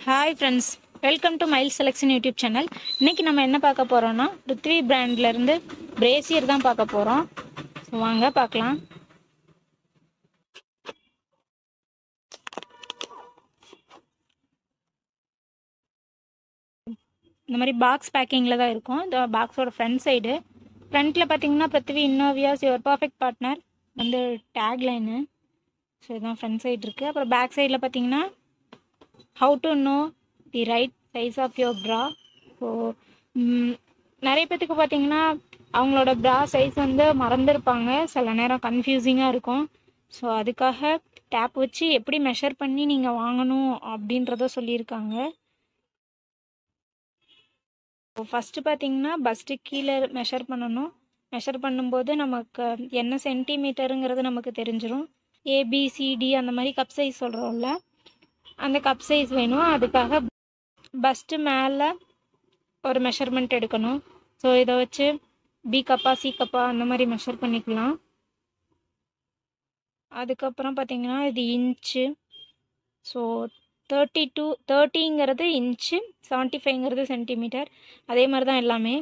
Hi friends, welcome to mile selection YouTube channel. இன்றைக்கி நம்ம என்ன பார்க்க போகிறோன்னா ப்ருத்வி பிராண்ட்லேருந்து பிரேசியர் தான் பார்க்க போகிறோம். ஸோ வாங்க பார்க்கலாம். இந்த மாதிரி பாக்ஸ் பேக்கிங்கில் தான் இருக்கும். இந்த பாக்ஸோட ஃப்ரண்ட்டில் பார்த்தீங்கன்னா Prithvi Innovations your perfect partner வந்து டேக்லைனு. ஸோ இதுதான் ஃப்ரண்ட் சைடு இருக்குது. அப்புறம் பேக் சைடில் பார்த்தீங்கன்னா how to know the right size of your bra. So நிறைய பேத்துக்கு பார்த்தீங்கன்னா அவங்களோட ப்ரா சைஸ் வந்து மறந்துருப்பாங்க, சில நேரம் கன்ஃபியூசிங்காக இருக்கும். ஸோ அதுக்காக டேப் வச்சு எப்படி மெஷர் பண்ணி நீங்கள் வாங்கணும் அப்படின்றத சொல்லியிருக்காங்க. ஸோ ஃபஸ்ட்டு பார்த்தீங்கன்னா பஸ்ட்டு கீழே மெஷர் பண்ணணும். மெஷர் பண்ணும்போது நமக்கு என்ன சென்டிமீட்டருங்கிறது நமக்கு தெரிஞ்சிடும். ஏபிசிடி அந்த மாதிரி கப் சைஸ் சொல்கிறோம்ல, அந்த கப் சைஸ் வேணும். அதுக்காக பஸ்ட்டு மேலே ஒரு மெஷர்மெண்ட் எடுக்கணும். ஸோ இதை வச்சு பி கப்பா சி கப்பா அந்த மாதிரி மெஷர் பண்ணிக்கலாம். அதுக்கப்புறம் பார்த்திங்கன்னா இது இன்ச்சு. So 30 inch, 75 centimetre. அதே மாதிரி தான் எல்லாமே.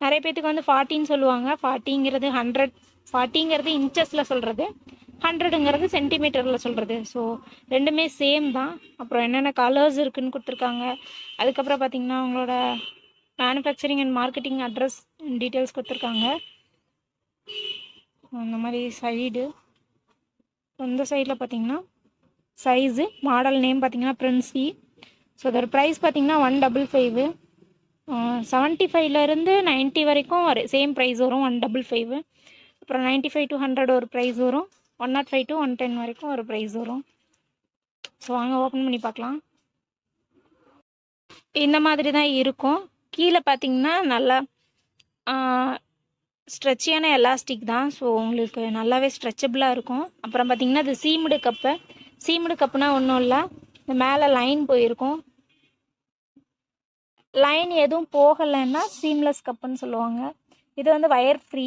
நிறைய பேத்துக்கு வந்து 40 சொல்லுவாங்க. 40 இன்ச்சஸில் சொல்கிறது, 100 சென்டிமீட்டரில் சொல்கிறது. ஸோ ரெண்டுமே சேம் தான். அப்புறம் என்னென்ன கலர்ஸ் இருக்குதுன்னு கொடுத்துருக்காங்க. அதுக்கப்புறம் பார்த்திங்கன்னா அவங்களோட manufacturing and marketing address details கொடுத்துருக்காங்க. அந்த மாதிரி சைடு இந்த சைடில் பார்த்திங்கன்னா சைஸு, மாடல் நேம் பார்த்திங்கன்னா பிரின்சி. ஸோ அதோட ப்ரைஸ் பார்த்திங்கன்னா 155. 75லேருந்து 90 வரைக்கும் சேம் ப்ரைஸ் வரும், 155. அப்புறம் 95 to 100 ஒரு ப்ரைஸ் வரும், 105 to 110 வரைக்கும் ஒரு ப்ரைஸ் வரும். ஸோ வாங்க ஓப்பன் பண்ணி பார்க்கலாம். இந்த மாதிரி தான் இருக்கும். கீழே பார்த்திங்கன்னா நல்லா ஸ்ட்ரெச்சியான எலாஸ்டிக் தான். ஸோ உங்களுக்கு நல்லாவே ஸ்ட்ரெச்சபிளாக இருக்கும். அப்புறம் பார்த்திங்கன்னா இது சீமுடு கப்புனா ஒன்றும் இல்லை, இந்த மேலே லைன் போயிருக்கும். லைன் எதுவும் போகலைன்னா சீம்லெஸ் கப்புன்னு சொல்லுவாங்க. இது வந்து wire free.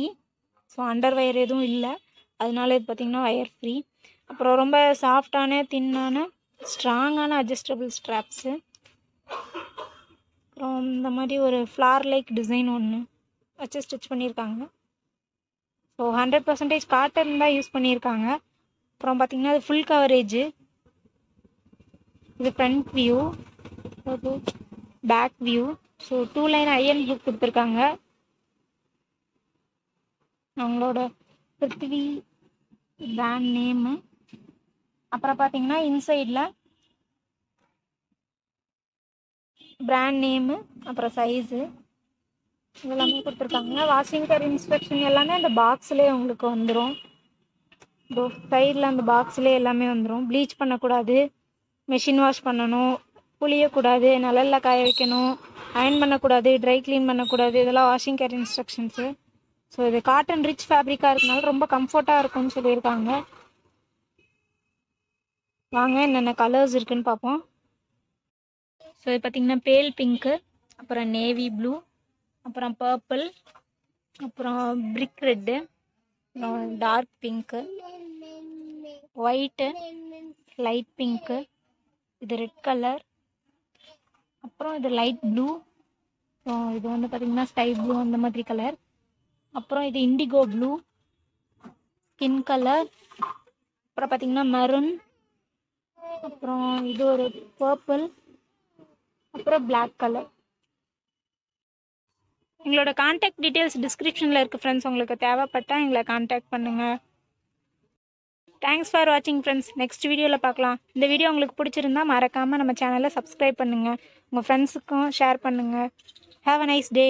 So under wire எதுவும் இல்லை, அதனால இது பார்த்திங்கன்னா வயர் ஃப்ரீ. அப்புறம் ரொம்ப சாஃப்டான தின்னான ஸ்ட்ராங்கான அட்ஜஸ்டபிள் ஸ்ட்ராப்ஸு. அப்புறம் இந்த மாதிரி ஒரு ஃப்ளார் லைக் டிசைன் ஒன்று வச்சு ஸ்டிச் பண்ணியிருக்காங்க. ஸோ 100% காட்டன் தான் யூஸ் பண்ணியிருக்காங்க. அப்புறம் பார்த்திங்கன்னா இது ஃபுல் கவரேஜு. இது ஃப்ரண்ட் வியூ, அது back view. So 2 line iron book கொடுத்துருக்காங்க. அவங்களோட ப்ருத்வி பிராண்ட் நேமு. அப்புறம் பார்த்தீங்கன்னா இன்சைடில் பிராண்ட் நேமு, அப்புறம் சைஸு இதெல்லாமே கொடுத்துருக்காங்க. வாஷிங் கேர் இன்ஸ்ட்ரக்ஷன் எல்லாமே அந்த பாக்ஸ்லேயே உங்களுக்கு வந்துடும். இதோ சைடில் அந்த பாக்ஸ்லேயே எல்லாமே வந்துடும். ப்ளீச் பண்ணக்கூடாது, மெஷின் வாஷ் பண்ணணும், புளியக்கூடாது, நிழலில் காய வைக்கணும், அயன் பண்ணக்கூடாது, ட்ரை க்ளீன் பண்ணக்கூடாது, இதெல்லாம் வாஷிங் கேர் இன்ஸ்ட்ரக்ஷன்ஸு. ஸோ இது காட்டன் ரிச் ஃபேப்ரிக்காக இருக்கனால ரொம்ப கம்ஃபர்ட்டாக இருக்கும்னு சொல்லியிருக்காங்க. வாங்க என்னென்ன கலர்ஸ் இருக்குதுன்னு பார்ப்போம். ஸோ இது பார்த்திங்கன்னா பேல் பிங்க்கு, அப்புறம் நேவி ப்ளூ, அப்புறம் பர்பிள், அப்புறம் brick red, dark pink, white, light pink, இது ரெட் கலர், அப்புறம் இது லைட் ப்ளூ. ஸோ இது வந்து பார்த்திங்கன்னா ஸ்கை ப்ளூ அந்த மாதிரி கலர். அப்புறம் இது இண்டிகோ ப்ளூ, ஸ்கின் கலர், அப்புறம் பார்த்திங்கன்னா மெரூன், அப்புறம் இது ஒரு பர்பிள், அப்புறம் பிளாக் கலர். எங்களோட கான்டாக்ட் டீட்டெயில்ஸ் டிஸ்கிரிப்ஷனில் இருக்குது ஃப்ரெண்ட்ஸ். உங்களுக்கு தேவைப்பட்டால் எங்களை கான்டாக்ட் பண்ணுங்கள். தேங்க்ஸ் ஃபார் வாட்சிங் ஃப்ரெண்ட்ஸ். நெக்ஸ்ட் வீடியோவில் பார்க்கலாம். இந்த வீடியோ உங்களுக்கு பிடிச்சிருந்தா மறக்காமல் நம்ம சேனலை சப்ஸ்கிரைப் பண்ணுங்கள், உங்கள் ஃப்ரெண்ட்ஸுக்கும் ஷேர் பண்ணுங்கள். Have a nice day.